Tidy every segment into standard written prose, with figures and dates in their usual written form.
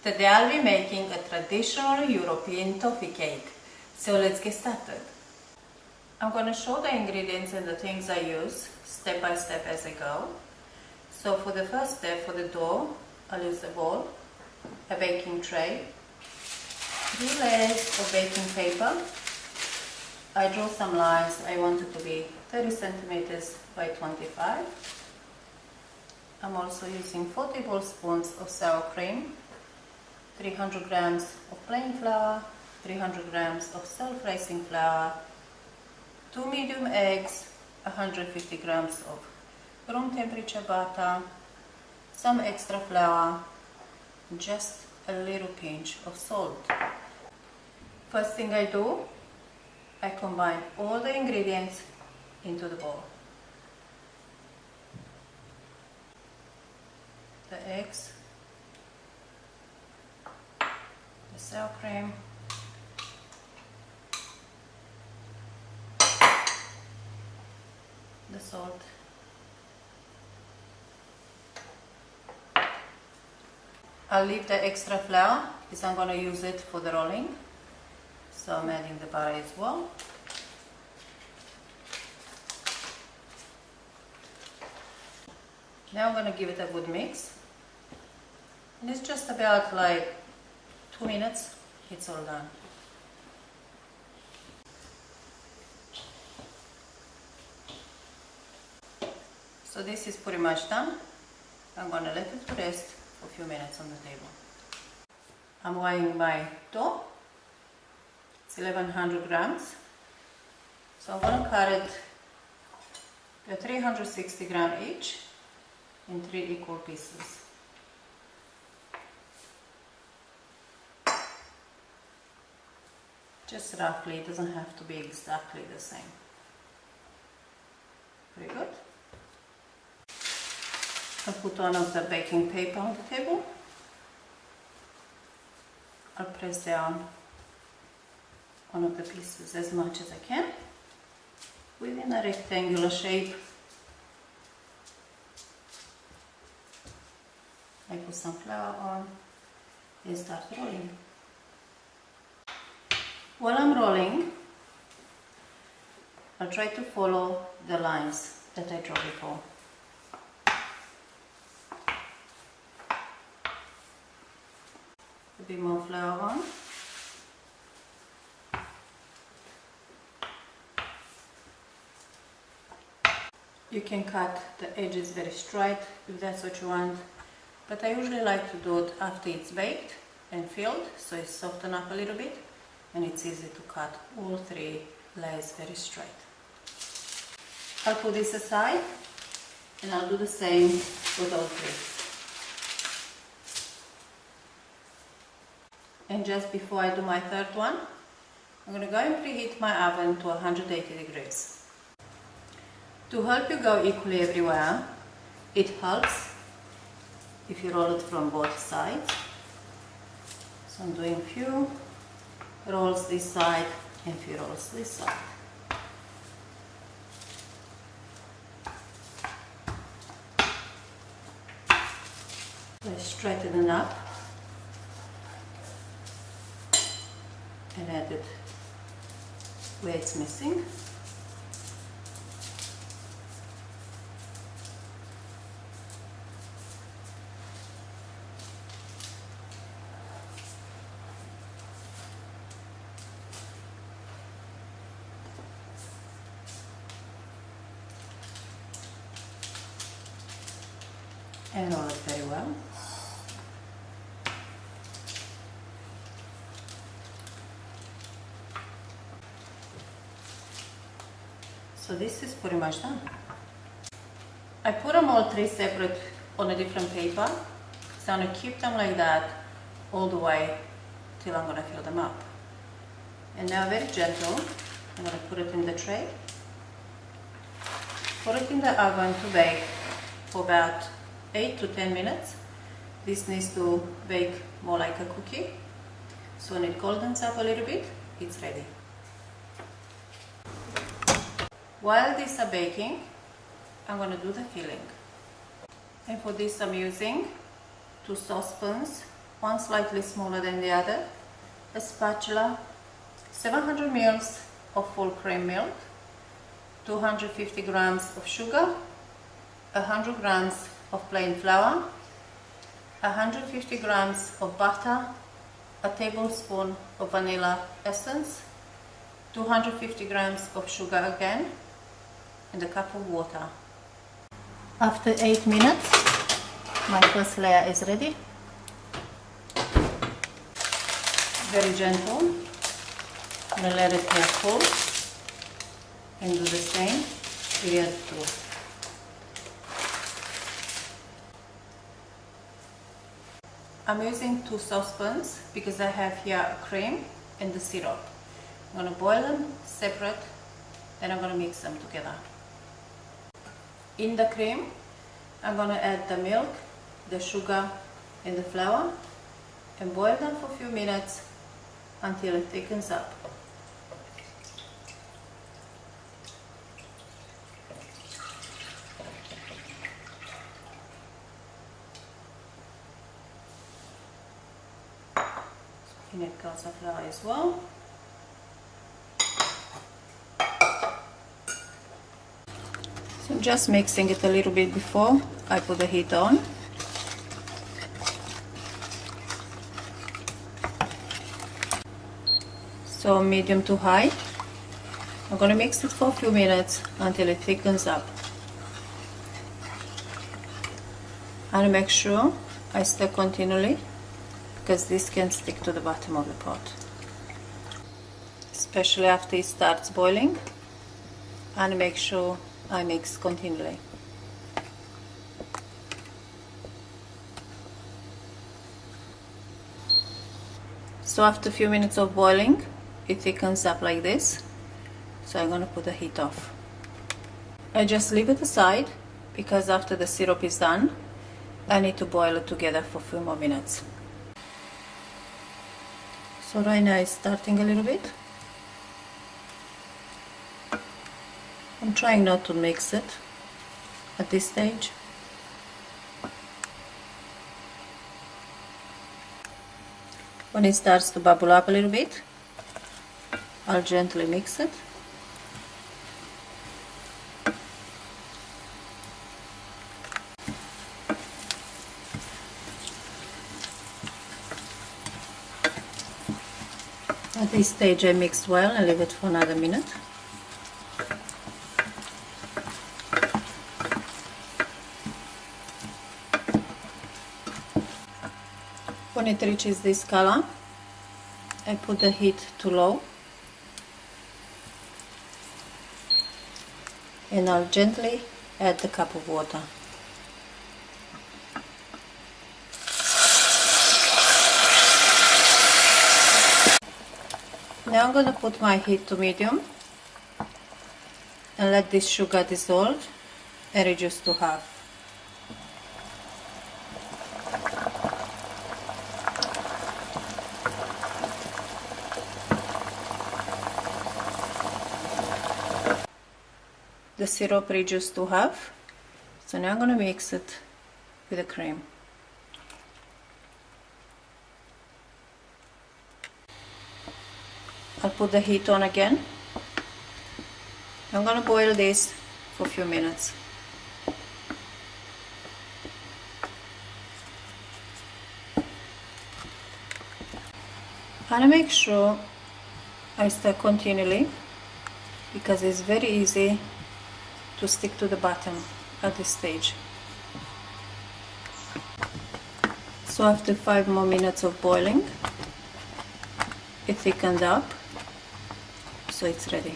Today I'll be making a traditional European toffee cake. So let's get started. I'm going to show the ingredients and the things I use step by step as I go. So for the first step, for the dough, I'll use a bowl, a baking tray, 3 layers of baking paper. I draw some lines. I want it to be 30 centimeters by 25. I'm also using 4 tablespoons of sour cream, 300 grams of plain flour, 300 grams of self-raising flour, 2 medium eggs, 150 grams of room temperature butter, some extra flour, just a little pinch of salt. First thing I do, I combine all the ingredients into the bowl. The eggs, the sour cream, the salt, I'll leave the extra flour because I'm going to use it for the rolling, so I'm adding the butter as well. Now I'm going to give it a good mix, and it's just about like 2 minutes, it's all done. So this is pretty much done. I'm going to let it rest for a few minutes on the table. I'm weighing my dough. It's 1100 grams. So I'm going to cut it to 360 grams each in 3 equal pieces. Just roughly, it doesn't have to be exactly the same. Very good. I'll put one of the baking paper on the table. I'll press down one of the pieces as much as I can within a rectangular shape. I put some flour on and start rolling. While I'm rolling, I'll try to follow the lines that I drew before. A bit more flour on. You can cut the edges very straight if that's what you want, but I usually like to do it after it's baked and filled, so it's softened up a little bit and it's easy to cut all 3 layers very straight. I'll put this aside and I'll do the same with all 3. And just before I do my 3rd one, I'm going to go and preheat my oven to 180 degrees. To help you go equally everywhere, it helps if you roll it from both sides. So I'm doing a few rolls this side and a few rolls this side. Let's straighten it up and add it where it's missing. And roll it very well. So this is pretty much done. I put them all 3 separate on a different paper, so I'm going to keep them like that all the way till I'm going to fill them up. And now very gentle, I'm going to put it in the tray, put it in the oven to bake for about 8 to 10 minutes. This needs to bake more like a cookie, so when it goldens up a little bit, it's ready. While these are baking, I'm going to do the filling. And for this I'm using 2 saucepans one slightly smaller than the other, a spatula, 700 ml of full cream milk, 250 grams of sugar, 100 grams of plain flour, 150 grams of butter, a tablespoon of vanilla essence, 250 grams of sugar again, and a cup of water. After 8 minutes, my first layer is ready. Very gentle. I'm going to let it cool and do the same with the other two. I'm using 2 saucepans because I have here a cream and the syrup. I'm going to boil them separate, then I'm going to mix them together. In the cream, I'm going to add the milk, the sugar and the flour and boil them for a few minutes until it thickens up. Peanut calcium flour as well. So I'm just mixing it a little bit before I put the heat on. So medium to high. I'm going to mix it for a few minutes until it thickens up. And make sure I stir continually, because this can stick to the bottom of the pot, especially after it starts boiling. And make sure I mix continually. So after a few minutes of boiling, it thickens up like this. So I'm going to put the heat off. I just leave it aside because after the syrup is done, I need to boil it together for a few more minutes. So right now it's starting a little bit. I'm trying not to mix it at this stage. When it starts to bubble up a little bit, I'll gently mix it. At this stage I mixed well and leave it for another minute. When it reaches this color, I put the heat to low and I'll gently add the cup of water. Now I'm going to put my heat to medium and let this sugar dissolve and reduce to half. The syrup reduced to half, so now I'm going to mix it with the cream. I'll put the heat on again. I'm going to boil this for a few minutes. And I make sure I stir continually because it's very easy to stick to the bottom at this stage. So after 5 more minutes of boiling, it thickened up, so it's ready.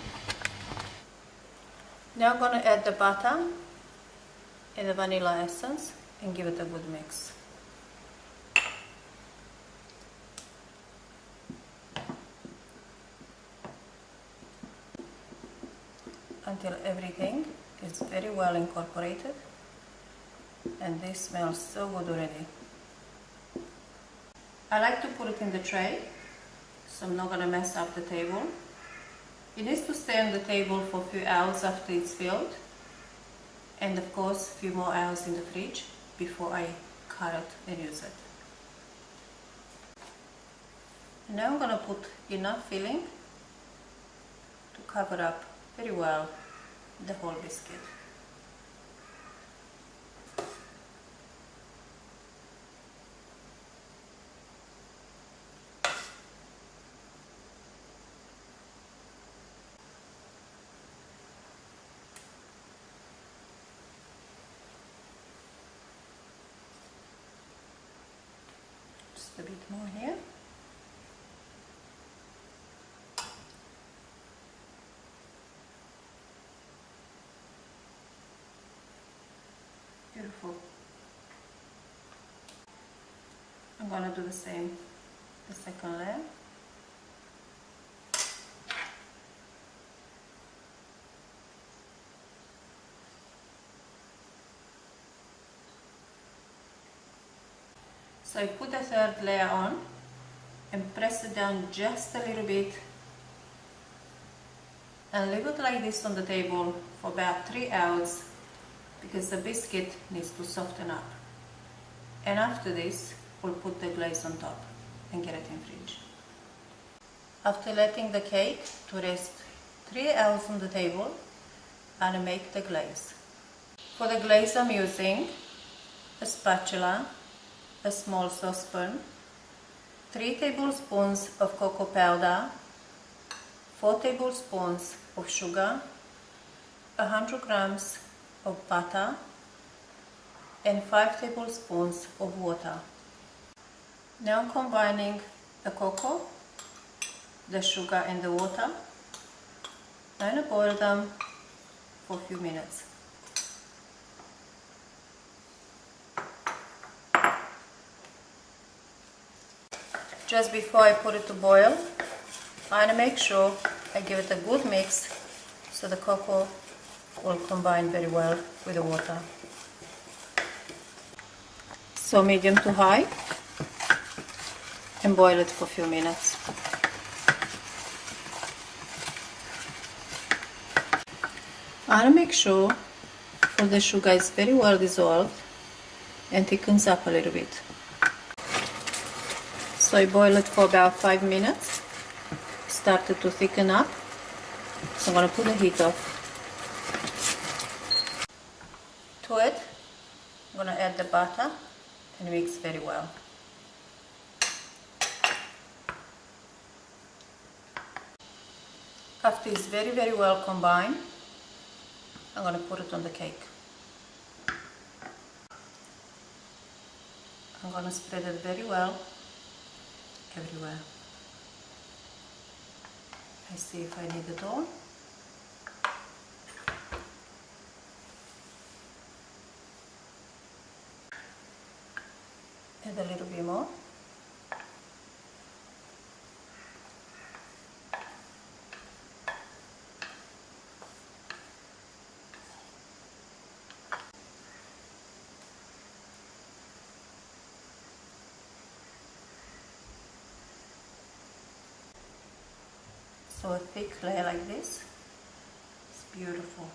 Now I'm going to add the butter and the vanilla essence and give it a good mix. Until everything is very well incorporated, and this smells so good already. I like to put it in the tray, so I'm not going to mess up the table. It needs to stay on the table for a few hours after it's filled, and of course a few more hours in the fridge before I cut it and use it. And now I'm going to put enough filling to cover up very well the whole biscuit. Just a bit more here. Beautiful. I'm going to do the same, the second layer. So I put the third layer on and press it down just a little bit and leave it like this on the table for about 3 hours because the biscuit needs to soften up. And after this, we'll put the glaze on top and get it in fridge. After letting the cake to rest 3 hours on the table, I'll make the glaze. For the glaze I'm using a spatula, a small saucepan, 3 tablespoons of cocoa powder, 4 tablespoons of sugar, 100 grams of butter, and 5 tablespoons of water. Now I'm combining the cocoa, the sugar and the water. I'm going to boil them for a few minutes. Just before I put it to boil, I'm going to make sure I give it a good mix so the cocoa will combine very well with the water. So medium to high, and boil it for a few minutes. I'll make sure all the sugar is very well dissolved and thickens up a little bit. So I boil it for about 5 minutes. Started to thicken up. So I'm going to put the heat off. To it, I'm going to add the butter and mix very well. After it's very well combined, I'm going to put it on the cake. I'm going to spread it very well everywhere. I see if I need it all. Add a little bit more. So a thick layer like this, it's beautiful.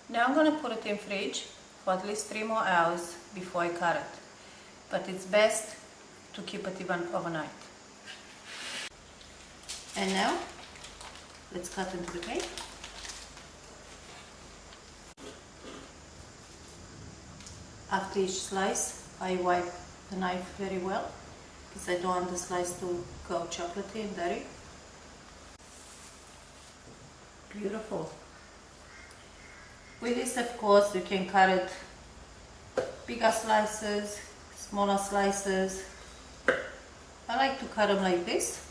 Now I'm going to put it in fridge for at least 3 more hours before I cut it. But it's best to keep it even overnight. And now, let's cut into the cake. After each slice, I wipe the knife very well because I don't want the slice to go chocolatey and dirty. Beautiful. With this, of course, you can cut it bigger slices, smaller slices. I like to cut them like this.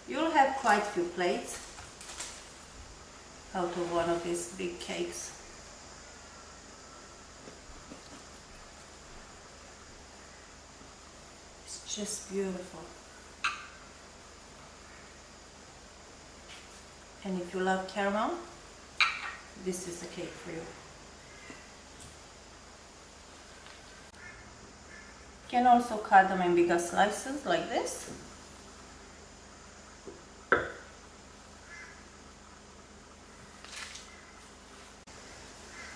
You'll have quite a few plates out of one of these big cakes. It's just beautiful. And if you love caramel, this is the cake for you. You can also cut them in bigger slices like this.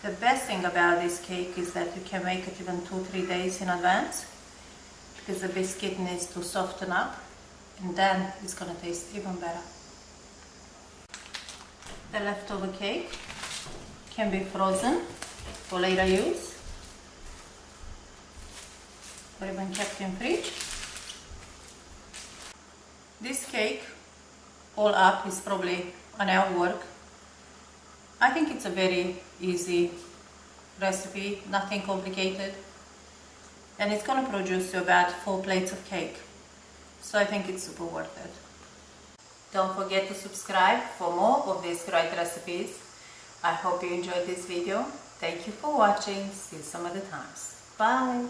The best thing about this cake is that you can make it even 2-3 days in advance, because the biscuit needs to soften up, and then it's going to taste even better. The leftover cake can be frozen for later use, or even kept in fridge. This cake all up is probably an hour work. I think it's a very easy recipe, nothing complicated, and it's going to produce you about 4 plates of cake, so I think it's super worth it. Don't forget to subscribe for more of these great recipes. I hope you enjoyed this video. Thank you for watching. See you some other times. Bye!